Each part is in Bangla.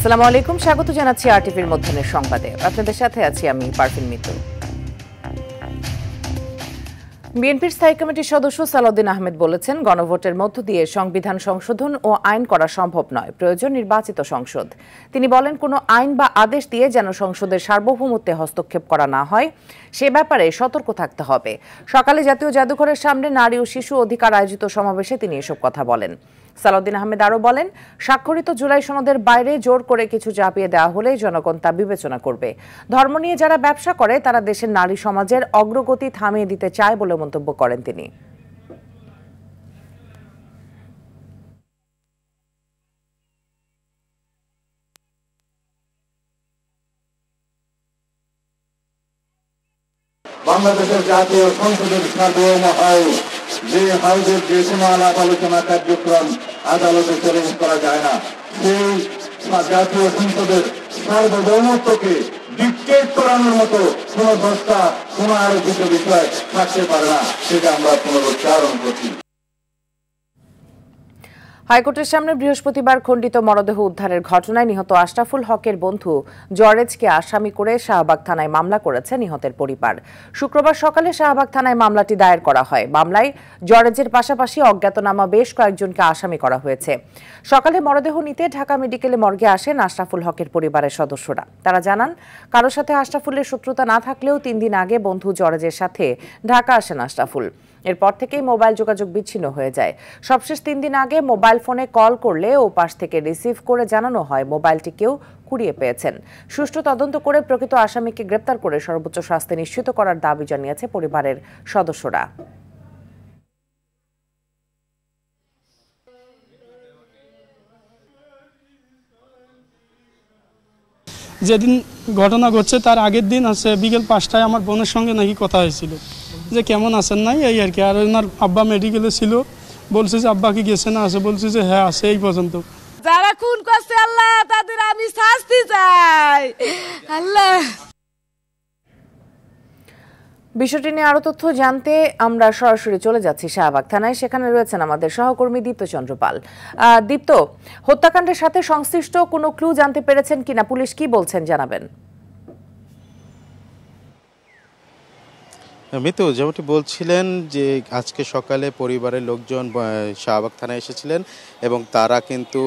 আসসালামু আলাইকুম, স্বাগত জানাচ্ছি আরটিভির মধ্যাহ্নের সংবাদে। আপনাদের সাথে আছি আমি পারভিন মিতু। বিএনপির স্থায়ী কমিটির সদস্য সালাউদ্দিন আহমেদ বলেছেন, গণভোটের মধ্য দিয়ে সংবিধান সংশোধন ও আইন করা সম্ভব নয়, প্রয়োজন নির্বাচিত সংসদ। তিনি বলেন, কোনো আইন বা আদেশ দিয়ে যেন সংসদের সার্বভৌমত্বে হস্তক্ষেপ করা না হয়, সে ব্যাপারে সতর্ক থাকতে হবে। সকালে জাতীয় জাদুঘরের সামনে নারী ও শিশু অধিকার আয়োজিত সমাবেশে তিনি এসব কথা বলেন। সালাউদ্দিন আহমেদ আরও বলেন, স্বাক্ষরিত জুলাই সনদের বাইরে জোর করে কিছু চাপিয়ে দেওয়া হলে জনগণ তা বিবেচনা করবে। ধর্ম নিয়ে যারা ব্যবসা করে তারা দেশের নারী সমাজের অগ্রগতি থামিয়ে দিতে চায় বলে মন্তব্য করেন তিনি। বাংলাদেশের জাতীয় সংসদের সার্বভৌম হাউস, যে হাউসের যে সীমালাপ আলোচনা কার্যক্রম আদালতে চ্যালেঞ্জ করা যায় না, সেই জাতীয় সংসদের সার্বভৌমত্বকে ডিক্টেট করানোর মতো কোন সংস্থা, কোন আরোপিত বিষয় থাকতে পারে না, সেটা আমরা পুনরুচ্চারণ করছি। হাইকোর্টের সামনে বৃহস্পতিবার খণ্ডিত মরদেহ উদ্ধারের ঘটনায় নিহত আশরাফুল হকের বন্ধু জরেজকে আসামি করে শাহবাগ থানায় মামলা করেছে নিহতের পরিবার। শুক্রবার সকালে শাহবাগ থানায় মামলাটি দায়ের করা হয়। মামলায় জরেজের পাশাপাশি অজ্ঞাতনামা বেশ কয়েকজনকে আসামি করা হয়েছে। সকালে মরদেহ নিতে ঢাকা মেডিকেলে মর্গে আসেন আশরাফুল হকের পরিবারের সদস্যরা। তারা জানান, কারোর সাথে আশরাফুলের শত্রুতা না থাকলেও 3 দিন আগে বন্ধু জরেজের সাথে ঢাকা আসেন আশরাফুল। এরপর থেকেই মোবাইল যোগাযোগ বিচ্ছিন্ন হয়ে যায়। সবশেষ 3 দিন আগে মোবাইল ফোনে কল করলে ও পাশ থেকে রিসিভ করে জানানো হয় মোবাইলটি কেউ কুড়িয়ে পেয়েছেন। সুষ্ঠু তদন্ত করে প্রকৃত আসামিকে গ্রেপ্তার করে সর্বোচ্চ শাস্তি নিশ্চিত করার দাবি জানিয়েছে পরিবারের সদস্যরা। যেদিন ঘটনা ঘটছে তার আগের দিন আছে বিকেল 5টায় আমার বোনের সঙ্গে নাকি কথা হয়েছিল যে কেমন আছেন নাই, এই আর কি। আর ওনার আব্বা মেডিকেলে ছিল, বলছে যে আব্বা কি গেছে না, আছে বলছে যে হ্যাঁ আছে, এই পর্যন্ত। যারা খুন করছে আল্লাহ তাদের আমি শাস্তি চাই আল্লাহ। বিষয়টি নিয়ে আরো তথ্য জানতে আমরা সরাসরি চলে যাচ্ছি শাহবাগ থানায়। সেখানে রয়েছেন আমাদের সহকর্মী দীপ্ত চন্দ্র পাল। দীপ্ত, হত্যাকাণ্ডের সাথে সংশ্লিষ্ট কোনো ক্লু জানতে পেরেছেন কিনা, পুলিশ কি বলছেন জানাবেন। মিতু, যেমনটি বলছিলেন যে আজকে সকালে পরিবারের লোকজন শাহবাগ থানায় এসেছিলেন এবং তারা কিন্তু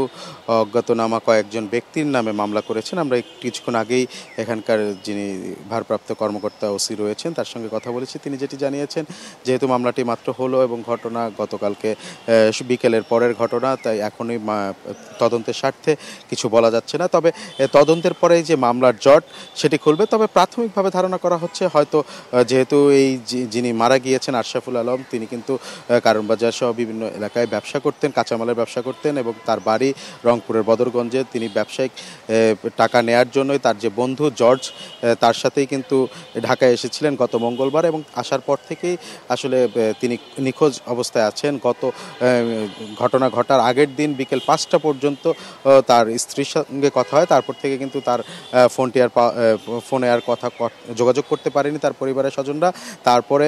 অজ্ঞাতনামা কয়েকজন ব্যক্তির নামে মামলা করেছেন। আমরা কিছুক্ষণ আগেই এখানকার যিনি ভারপ্রাপ্ত কর্মকর্তা ওসি রয়েছেন তার সঙ্গে কথা বলেছি। তিনি যেটি জানিয়েছেন, যেহেতু মামলাটি মাত্র হলো এবং ঘটনা গতকালকে বিকেলের পরের ঘটনা, তাই এখনই তদন্তের স্বার্থে কিছু বলা যাচ্ছে না। তবে তদন্তের পরে যে মামলার জট সেটি খুলবে। তবে প্রাথমিকভাবে ধারণা করা হচ্ছে হয়তো যেহেতু এই যিনি মারা গিয়েছেন আশরাফুল আলম, তিনি কিন্তু কারণ বাজার সহ বিভিন্ন এলাকায় ব্যবসা করতেন, কাঁচামালের ব্যবসা করতেন এবং তার বাড়ি রংপুরের বদরগঞ্জে। তিনি ব্যবসায়িক টাকা নেয়ার জন্যই তার যে বন্ধু জর্জ, তার সাথেই কিন্তু ঢাকায় এসেছিলেন গত মঙ্গলবার এবং আসার পর থেকেই আসলে তিনি নিখোঁজ অবস্থায় আছেন। গত ঘটনা ঘটার আগের দিন বিকেল 5টা পর্যন্ত তার স্ত্রীর সঙ্গে কথা হয়। তারপর থেকে কিন্তু তার ফোনে আর যোগাযোগ করতে পারেনি তার পরিবারের স্বজনরা। তারপরে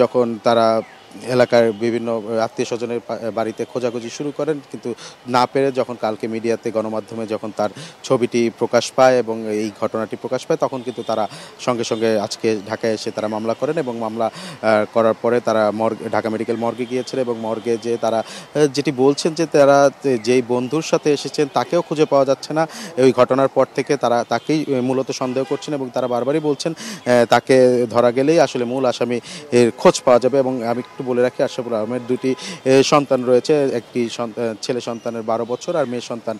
যখন তারা এলাকার বিভিন্ন আত্মীয় স্বজনের বাড়িতে খোঁজাখুঁজি শুরু করেন, কিন্তু না পেরে যখন কালকে মিডিয়াতে গণমাধ্যমে যখন তার ছবিটি প্রকাশ পায় এবং এই ঘটনাটি প্রকাশ পায়, তখন কিন্তু তারা সঙ্গে সঙ্গে আজকে ঢাকায় এসে তারা মামলা করেন এবং মামলা করার পরে তারা ঢাকা মেডিকেল মর্গে গিয়েছেন এবং মর্গে যে তারা যেটি বলছেন যে তারা যেই বন্ধুর সাথে এসেছেন তাকেও খুঁজে পাওয়া যাচ্ছে না। ওই ঘটনার পর থেকে তারা তাকেই মূলত সন্দেহ করছেন এবং তারা বারবারই বলছেন তাকে ধরা গেলেই আসলে মূল আসামি এর খোঁজ পাওয়া যাবে। এবং আমি একটু বলে রাখি, আশরাফুল আলমের 2টি সন্তান রয়েছে। একটি ছেলে সন্তানের 12 বছর আর মেয়ে সন্তান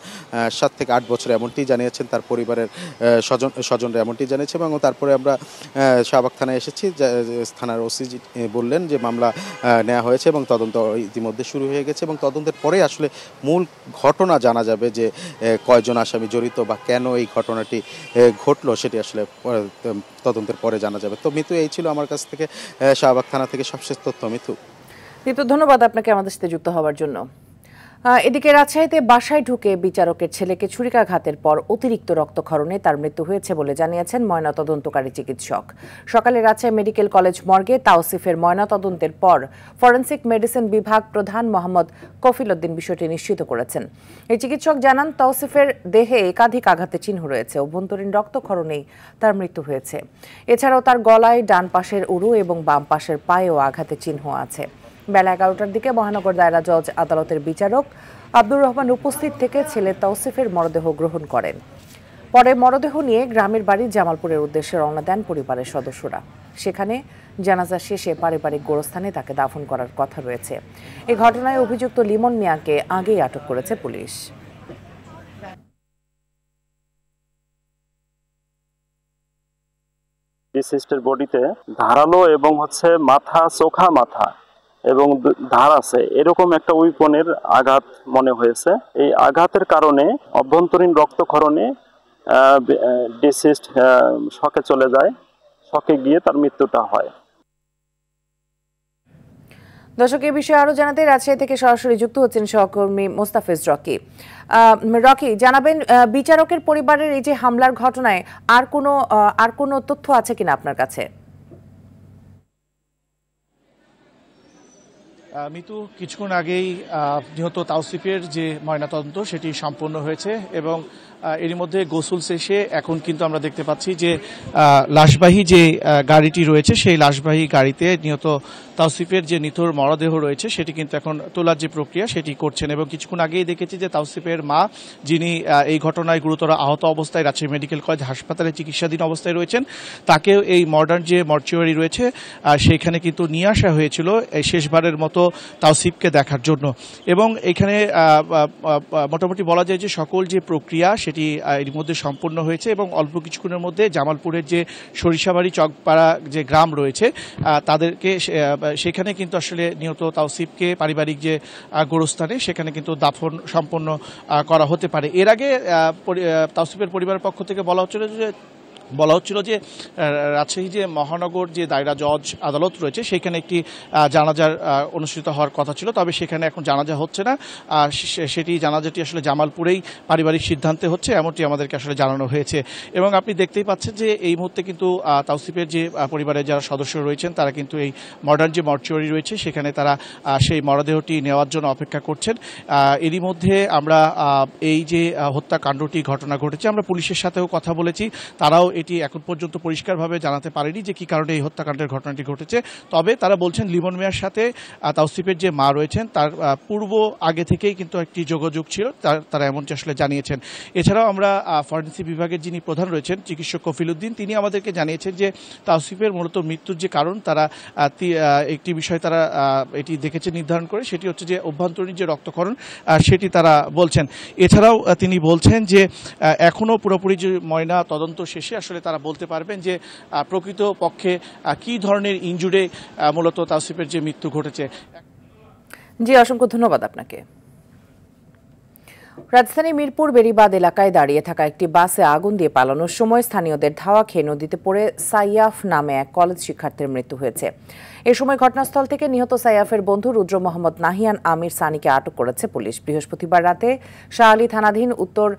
7 থেকে 8 বছর, এমনটি জানিয়েছেন তার পরিবারের স্বজনরা, এমনটি জানিয়েছে। এবং তারপরে আমরা শাহবাগ থানায় এসেছি, থানার ওসি বললেন যে মামলা নেওয়া হয়েছে এবং তদন্ত ইতিমধ্যে শুরু হয়ে গেছে এবং তদন্তের পরে আসলে মূল ঘটনা জানা যাবে যে কয়জন আসামি জড়িত বা কেন এই ঘটনাটি ঘটলো, সেটি আসলে তদন্তের পরে জানা যাবে। তো মিতু, এই ছিল আমার কাছ থেকে শাহবাগ থানা থেকে সবশেষ তথ্য। মিতু, ধন্যবাদ আপনাকে আমাদের সাথে যুক্ত হওয়ার জন্য। এদিকে রাজশাহীতে বাসায় ঢুকে বিচারকের ছেলেকে ছুরিকাঘাতের পর অতিরিক্ত রক্তক্ষরণে তার মৃত্যু হয়েছে বলে জানিয়েছেন ময়নাতদন্তকারী চিকিৎসক। সকালে রাজশাহী মেডিকেল কলেজ মর্গে তাওসিফের ময়নাতদন্তের পর ফরেনসিক মেডিসিন বিভাগ প্রধান মোহাম্মদ কফিল উদ্দিন বিষয়টি নিশ্চিত করেছেন। এই চিকিৎসক জানান, তাওসিফের দেহে একাধিক আঘাতের চিহ্ন রয়েছে, অভ্যন্তরীণ রক্তক্ষরণেই তার মৃত্যু হয়েছে। এছাড়াও তার গলায়, ডান পাশের উরু এবং বাম পাশের পায়েও আঘাতের চিহ্ন আছে। বেলা 11টার দিকে মহানগর দায়রা জজ আদালতের বিচারক আব্দুর রহমান উপস্থিত থেকে ছেলে তাওসিফের মরদেহ গ্রহণ করেন। পরে মরদেহ নিয়ে গ্রামের বাড়ি জামালপুরের উদ্দেশ্যে রওনা দেন পরিবারের সদস্যরা। সেখানে জানাজা শেষে পারিবারিক গোরস্থানে তাকে দাফন করার কথা রয়েছে। এই ঘটনায় অভিযুক্ত লিমন মিয়াকে আগেই আটক করেছে পুলিশ। ডিসিজড বডিতে ধারালো এবং মাথা, চোখা মাথা এবং ধার আছে, এরকম একটা উইপনের আঘাত মনে হয়েছে। এই আঘাতের কারণে অভ্যন্তরীণ রক্তক্ষরণে ডিসিজড শকে চলে যায়, শকে গিয়ে তার মৃত্যুটা হয়। দর্শক, এই বিষয়ে আরো জানাতে রাজশাহী থেকে সরাসরি যুক্ত হচ্ছেন সহকর্মী মোস্তাফিজ রকি। রকি, জানাবেন বিচারকের পরিবারের এই যে হামলার ঘটনায় আর কোনো তথ্য আছে কিনা আপনার কাছে? মিতু, কিছুক্ষণ আগেই নিহত তাওসিফের যে ময়নাতদন্ত সেটি সম্পন্ন হয়েছে এবং এরই মধ্যে গোসল শেষে এখন কিন্তু আমরা দেখতে পাচ্ছি যে লাশবাহী যে গাড়িটি রয়েছে সেই লাশবাহী গাড়িতে নিহত তাওসিফের যে নিথর মরদেহ রয়েছে সেটি কিন্তু এখন তোলার যে প্রক্রিয়া সেটি করছেন। এবং কিছুক্ষণ আগেই দেখেছি যে তাওসিফের মা, যিনি এই ঘটনায় গুরুতর আহত অবস্থায় রাজশাহী মেডিকেল কলেজ হাসপাতালে চিকিৎসাধীন অবস্থায় রয়েছেন, তাকেও এই মডার্ন যে মর্চুয়ারি রয়েছে সেখানে কিন্তু নিয়ে আসা হয়েছিল এই শেষবারের মতো তাওসিফকে দেখার জন্য। এবং এখানে মোটামুটি বলা যায় যে সকল যে প্রক্রিয়া সেটি এর মধ্যে সম্পূর্ণ হয়েছে এবং অল্প কিছুক্ষণের মধ্যে জামালপুরের যে সরিষাবাড়ি চকপাড়া যে গ্রাম রয়েছে তাদেরকে সেখানে কিন্তু আসলে নিহত তাওসিফকে পারিবারিক যে গোরস্থানে সেখানে কিন্তু দাফন সম্পন্ন করা হতে পারে। এর আগে তাওসিফের পরিবারের পক্ষ থেকে বলা হচ্ছিল যে রাজশাহী যে মহানগর যে দায়রা জজ আদালত রয়েছে সেখানে একটি জানাজার অনুষ্ঠিত হওয়ার কথা ছিল, তবে সেখানে এখন জানাজা হচ্ছে না। জানাজাটি আসলে জামালপুরেই পারিবারিক সিদ্ধান্তে হচ্ছে, এমনটি আমাদেরকে আসলে জানানো হয়েছে। এবং আপনি দেখতেই পাচ্ছেন যে এই মুহূর্তে কিন্তু তাওসিফের যে পরিবারের যারা সদস্য রয়েছেন তারা কিন্তু এই মডার্ন যে মর্চুয়ারি রয়েছে সেখানে তারা সেই মরদেহটি নেওয়ার জন্য অপেক্ষা করছেন। এরই মধ্যে আমরা এই যে হত্যাকাণ্ডটি ঘটনা ঘটেছে, আমরা পুলিশের সাথেও কথা বলেছি, তারাও এটি এখন পর্যন্ত পরিষ্কারভাবে জানাতে পারেনি যে কি কারণে এই হত্যাকাণ্ডের ঘটনাটি ঘটেছে। তবে তারা বলছেন লিমন মিয়ার সাথে তাওসিফের যে মা রয়েছেন তার আগে থেকেই কিন্তু একটি যোগাযোগ ছিল, তারা এমনটি আসলে জানিয়েছেন। এছাড়াও আমরা ফরেনসিক বিভাগের যিনি প্রধান রয়েছেন চিকিৎসক কফিল উদ্দিন, তিনি আমাদেরকে জানিয়েছেন যে তাওসিফের মূলত মৃত্যুর যে কারণ তারা একটি বিষয় তারা এটি দেখেছে নির্ধারণ করে, সেটি হচ্ছে যে অভ্যন্তরীণ যে রক্তক্ষরণ সেটি তারা বলছেন। এছাড়াও তিনি বলছেন যে এখনও পুরোপুরি যে ময়না তদন্ত শেষে আসলে তারা বলতে পারবেন যে প্রকৃত পক্ষে কি ধরনের ইনজুরি মূলত তাওসিফের যে মৃত্যু ঘটেছে। জি, অসংখ্য ধন্যবাদ আপনাকে। রাজধানী মিরপুর বেড়িবাঁধ এলাকায় দাঁড়িয়ে থাকা একটি বাসে আগুন দিয়ে পালানোর সময় স্থানীয়দের ধাওয়া খেয়ে নদীতে পড়ে সাইয়াফ নামে এক কলেজ শিক্ষার্থীর মৃত্যু হয়েছে। এ সময় ঘটনাস্থল থেকে নিহত সাইয়াফের বন্ধু রুদ্র মোহাম্মদ নাহিয়ান আমির সানিকে আটক করেছে পুলিশ। বৃহস্পতিবার রাতে শাহআলী থানাধীন উত্তর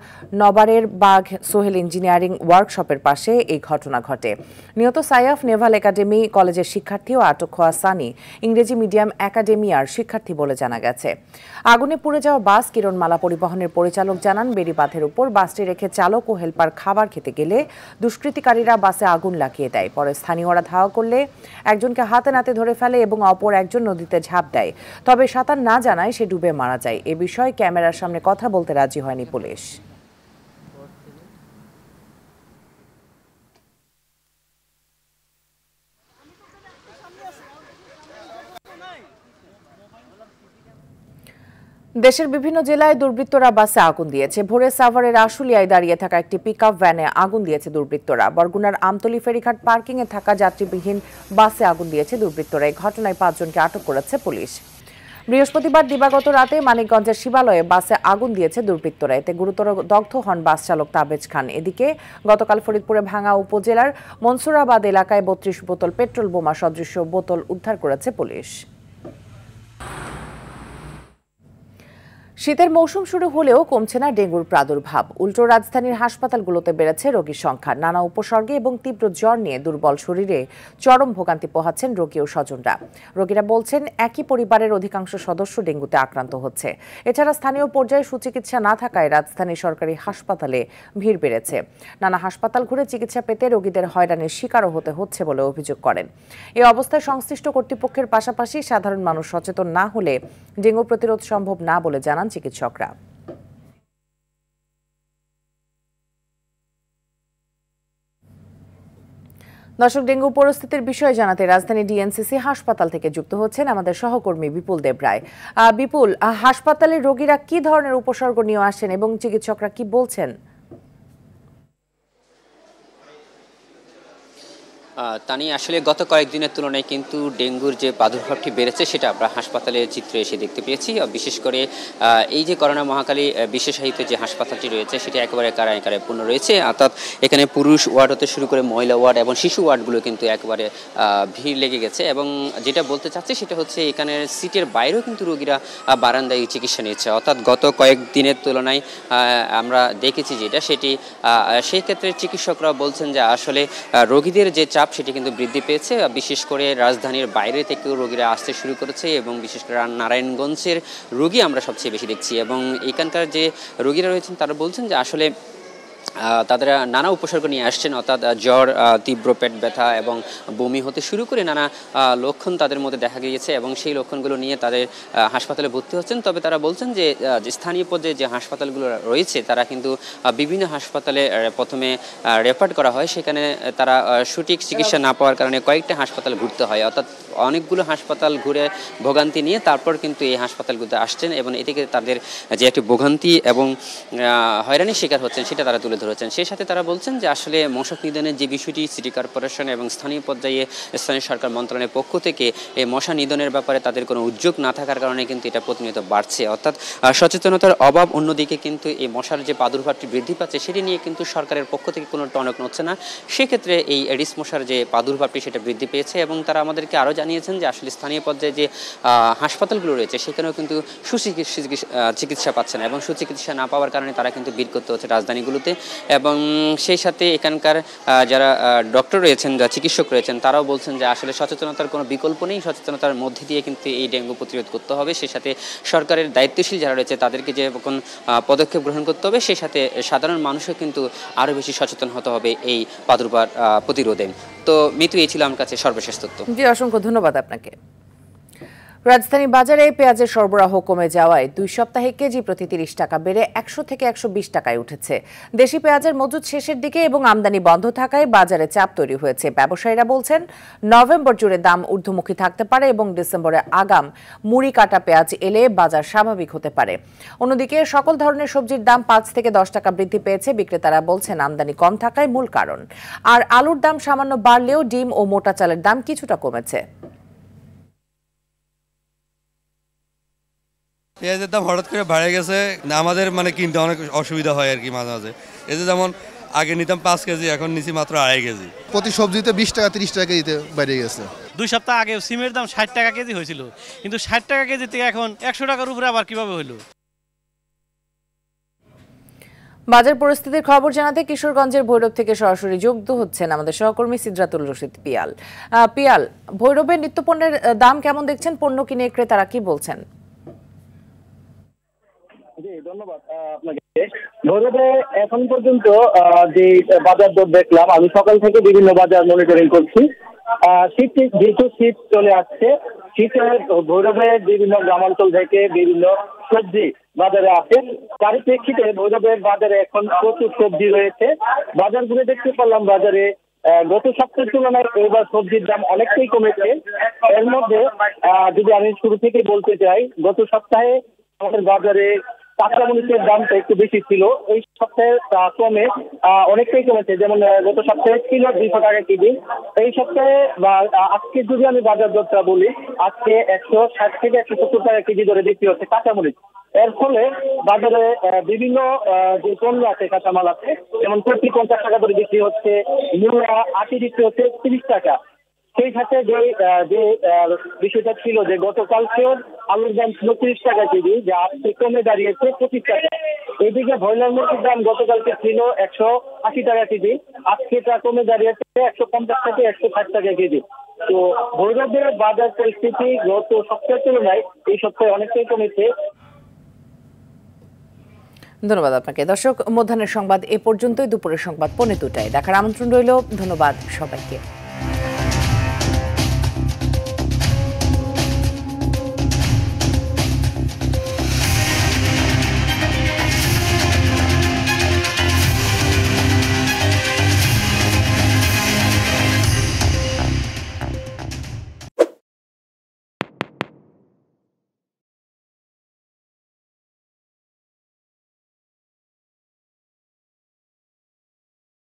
নবারের বাঘ সোহেল ইঞ্জিনিয়ারিং ওয়ার্কশপের পাশে এই ঘটনা ঘটে। নিহত সাইয়াফ নেভাল একাডেমি কলেজের শিক্ষার্থী ও আটক হওয়া সানি ইংরেজি মিডিয়াম একাডেমিয়ার শিক্ষার্থী বলে জানা গেছে। আগুনে পুড়ে যাওয়া বাস কিরণমালা পরিবহনের পরিচালক জানান, বেড়িবাঁধের উপর বাসটি রেখে চালক ও হেলপার খাবার খেতে গেলে দুষ্কৃতিকারীরা বাসে আগুন লাগিয়ে দেয়। পরে স্থানীয়রা ধাওয়া করলে একজনকে হাতে নাতে ধরে ফেলে এবং অপর একজন নদীতে ঝাঁপ দেয়, তবে সাঁতার না জানায় সে ডুবে মারা যায়। এ বিষয়ে ক্যামেরার সামনে কথা বলতে রাজি হয়নি পুলিশ। দেশের বিভিন্ন জেলায় দুর্বৃত্তরা বাসে আগুন দিয়েছে। ভোরে সাভারের আশুলিয়ায় দাঁড়িয়ে থাকা একটি পিকআপ ভ্যানে আগুন দিয়েছে দুর্বৃত্তরা। বরগুনার আমতলী ফেরিঘাট পার্কিং এ থাকা যাত্রীবিহীন বাসে আগুন দিয়েছে দুর্বৃত্তরা। এই ঘটনায় 5 জনকে আটক করেছে পুলিশ। বৃহস্পতিবার দিবাগত রাতে মানিকগঞ্জের শিবালয়ে বাসে আগুন দিয়েছে দুর্বৃত্তরা। এতে গুরুতর দগ্ধ হন বাস চালক তাবেজ খান। এদিকে গতকাল ফরিদপুরে ভাঙ্গা উপজেলার মনসুরাবাদ এলাকায় 32 বোতল পেট্রোল বোমা সদৃশ্য বোতল উদ্ধার করেছে পুলিশ। শীতের মৌসুম শুরু হলেও কমছে না ডেঙ্গুর প্রাদুর্ভাব। উল্টো রাজধানীর হাসপাতালগুলোতে বেড়েছে রোগীর সংখ্যা। নানা উপসর্গে এবং তীব্র জ্বর নিয়ে দুর্বল শরীরে চরম ভোগান্তি পোহাচ্ছেন রোগী ও স্বজনরা। রোগীরা বলছেন একই পরিবারের অধিকাংশ সদস্য ডেঙ্গুতে আক্রান্ত হচ্ছে। এছাড়া স্থানীয় পর্যায়ে সুচিকিৎসা না থাকায় রাজধানী সরকারি হাসপাতালে ভিড় বেড়েছে। নানা হাসপাতাল ঘুরে চিকিৎসা পেতে রোগীদের হয়রানির শিকারও হতে হচ্ছে বলে অভিযোগ করেন। এই অবস্থায় সংশ্লিষ্ট কর্তৃপক্ষের পাশাপাশি সাধারণ মানুষ সচেতন না হলে ডেঙ্গু প্রতিরোধ সম্ভব না বলে জানান চিকিৎসকরা। দর্শক, ডেঙ্গু পরিস্থিতির বিষয়ে জানাতে রাজধানী ডিএনসিসি হাসপাতাল থেকে যুক্ত হচ্ছেন আমাদের সহকর্মী বিপুল দেবরায়। বিপুল, হাসপাতালের রোগীরা কি ধরনের উপসর্গ নিয়ে আসেন এবং চিকিৎসকরা কি বলছেন? তানি, আসলে গত কয়েকদিনের তুলনায় কিন্তু ডেঙ্গুর যে প্রাদুর্ভাবটি বেড়েছে সেটা আমরা হাসপাতালের চিত্রে এসে দেখতে পেয়েছি। বিশেষ করে এই যে করোনা মহাকালী বিশেষায়িত যে হাসপাতালটি রয়েছে সেটি একেবারে কারায় পূর্ণ রয়েছে। অর্থাৎ এখানে পুরুষ ওয়ার্ড হতে শুরু করে মহিলা ওয়ার্ড এবং শিশু ওয়ার্ডগুলো কিন্তু একেবারে ভিড় লেগে গেছে। এবং যেটা বলতে চাচ্ছি সেটা হচ্ছে এখানের সিটের বাইরেও কিন্তু রোগীরা বারান্দায় চিকিৎসা নিচ্ছে। অর্থাৎ গত কয়েকদিনের তুলনায় আমরা দেখেছি যেটা সেটি সেই ক্ষেত্রে চিকিৎসকরা বলছেন যে আসলে রোগীদের যে চাপ সেটি কিন্তু বৃদ্ধি পেয়েছে। বিশেষ করে রাজধানীর বাইরে থেকেও রোগীরা আসতে শুরু করেছে এবং বিশেষ করে নারায়ণগঞ্জের রোগী আমরা সবচেয়ে বেশি দেখছি। এবং এখানকার যে রোগীরা রয়েছেন তারা বলছেন যে আসলে তাদের নানা উপসর্গ নিয়ে আসছেন। অর্থাৎ জ্বর, তীব্র পেট ব্যথা এবং বমি হতে শুরু করে নানা লক্ষণ তাদের মধ্যে দেখা গিয়েছে এবং সেই লক্ষণগুলো নিয়ে তাদের হাসপাতালে ভর্তি হচ্ছেন। তবে তারা বলছেন যে স্থানীয় পর্যায়ে যে হাসপাতালগুলো রয়েছে তারা কিন্তু বিভিন্ন হাসপাতালে প্রথমে রেফার করা হয়, সেখানে তারা সঠিক চিকিৎসা না পাওয়ার কারণে কয়েকটা হাসপাতাল ঘুরতে হয়। অর্থাৎ অনেকগুলো হাসপাতাল ঘুরে ভোগান্তি নিয়ে তারপর কিন্তু এই হাসপাতালগুলোতে আসছেন এবং এদিকে তাদের যে একটি ভোগান্তি এবং হয়রানির শিকার হচ্ছেন সেটা তারা তুলে ধরেছেন। সেই সাথে তারা বলছেন যে আসলে মশক নিধনের যে বিষয়টি সিটি কর্পোরেশন এবং স্থানীয় পর্যায়ে স্থানীয় সরকার মন্ত্রণালয়ের পক্ষ থেকে এই মশা নিধনের ব্যাপারে তাদের কোনো উদ্যোগ না থাকার কারণে কিন্তু এটা প্রতিনিয়ত বাড়ছে। অর্থাৎ সচেতনতার অভাব, অন্যদিকে কিন্তু এই মশার যে প্রাদুর্ভাবটি বৃদ্ধি পাচ্ছে সেটি নিয়ে কিন্তু সরকারের পক্ষ থেকে কোনো টনক নড়ছে না। সেক্ষেত্রে এই এডিস মশার যে প্রাদুর্ভাবটি সেটা বৃদ্ধি পেয়েছে এবং তারা আমাদেরকে আরও জানিয়েছেন যে আসলে স্থানীয় পর্যায়ে যে হাসপাতালগুলো রয়েছে সেখানেও কিন্তু চিকিৎসা পাচ্ছে না এবং সুচিকিৎসা না পাওয়ার কারণে তারা কিন্তু ভিড় করতে হচ্ছে রাজধানীগুলোতে। এবং সেই সাথে এখানকার যারা ডক্টর রয়েছেন, যারা চিকিৎসক রয়েছেন তারাও বলছেন যে আসলে সচেতনতার কোনো বিকল্প নেই, সচেতনতার মধ্যে দিয়ে কিন্তু এই ডেঙ্গু প্রতিরোধ করতে হবে। সেই সাথে সরকারের দায়িত্বশীল যারা রয়েছে তাদেরকে যে কোন পদক্ষেপ গ্রহণ করতে হবে, সেই সাথে সাধারণ মানুষও কিন্তু আরও বেশি সচেতন হতে হবে এই প্রাদুর্ভাব প্রতিরোধে। তো মিতু, এই ছিল আমার কাছে সর্বশেষ তথ্য। জি, অসংখ্য ধন্যবাদ আপনাকে। রাজধানী বাজারে পেঁয়াজের সরবরাহ কমে যাওয়ায় 2 সপ্তাহে কেজি প্রতি 30 টাকা বেড়ে 100 থেকে 120 টাকায় উঠেছে। দেশি পেঁয়াজের মজুদ শেষের দিকে এবং আমদানি বন্ধ থাকায় বাজারে চাপ তৈরি হয়েছে। ব্যবসায়ীরা বলছেন নভেম্বর জুড়ে দাম ঊর্ধ্বমুখী থাকতে পারে এবং ডিসেম্বরে আগাম মুড়ি কাটা পেঁয়াজ এলে বাজার স্বাভাবিক হতে পারে। অন্যদিকে সকল ধরনের সবজির দাম 5 থেকে 10 টাকা বৃদ্ধি পেয়েছে। বিক্রেতারা বলছেন আমদানি কম থাকায় মূল কারণ। আর আলুর দাম সামান্য বাড়লেও ডিম ও মোটা চালের দাম কিছুটা কমেছে। পেঁয়াজের দাম হঠাৎ করে বেড়ে গেছে, আমাদের কিনতে অনেক অসুবিধা হয় আর কি মাঝে মাঝে। এই যে যেমন আগে নিতাম 5 কেজি, এখন নিচ্ছি মাত্র 2.5 কেজি। প্রতি সবজিতে 20 টাকা 30 টাকা কেজিতে বেড়ে গেছে। 2 সপ্তাহ আগে সিমের দাম 60 টাকা কেজি হয়েছিল, কিন্তু 60 টাকা কেজি থেকে এখন 100 টাকার উপরে আবার কিভাবে হলো? বাজার পরিস্থিতির খবর জানাতে কিশোরগঞ্জের ভৈরব থেকে সরাসরি যুক্ত হচ্ছেন আমাদের সহকর্মী সিদ্রাতুল রশিদ পিয়াল। পিয়াল, ভৈরবের নিত্যপণ্যের দাম কেমন দেখছেন? পণ্য কিনে ক্রেতারা কি বলছেন? জি, ধন্যবাদ আপনাকে। ভৈরবে এখন পর্যন্ত যে বাজার দর দেখলাম, আমি সকাল থেকে বিভিন্ন বাজার মনিটরিং করছি। শীত চলে আসছে। শীতে ভৈরবের বিভিন্ন গ্রামাঞ্চল থেকে বিভিন্ন সবজি বাজারে আসে। পরিপ্রেক্ষিতে ভৈরবের বাজারে এখন প্রচুর সবজি রয়েছে। বাজার ঘুরে দেখতে পারলাম বাজারে গত সপ্তাহের তুলনায় এবার সবজির দাম অনেকটাই কমেছে। এর মধ্যে যদি আমি শুরু থেকে বলতে চাই, গত সপ্তাহে আমাদের বাজারে কাঁচামরিচের দামটা একটু বেশি ছিল, এই সপ্তাহে কমে অনেকটাই কমেছে। যেমন গত সপ্তাহে ছিল 200 টাকা কেজি, এই সপ্তাহে বা আজকে যদি আমি বাজার দরটা বলি, আজকে 160 থেকে 170 টাকা কেজি ধরে বিক্রি হচ্ছে কাঁচামরিচ। এর ফলে বাজারে বিভিন্ন যে পণ্য আছে, কাঁচামাল আছে, যেমন প্রতি 50 টাকা করে বিক্রি হচ্ছে, মূলা আটি বিক্রি হচ্ছে 30 টাকা। সেই সাথে যে বিষয়টা ছিল যে গতকালকেও আলুর দাম ছিল 30 টাকা কেজি, যা আজকে কমে দাঁড়িয়েছে 25 টাকা। এদিকে ব্রয়লার মুরগির দাম গতকালকে ছিল 180 টাকা কেজি, আজকে তা কমে দাঁড়িয়েছে 150 থেকে 160 টাকা কেজি। তো ভৈরবের বাজার পরিস্থিতি গত সপ্তাহের তুলনায় এই সপ্তাহে অনেকটাই কমেছে। ধন্যবাদ আপনাকে। দর্শক, মধ্যাহ্নের সংবাদ এ পর্যন্তই। দুপুরের সংবাদ 2:45 দেখার আমন্ত্রণ রইল। ধন্যবাদ সবাইকে।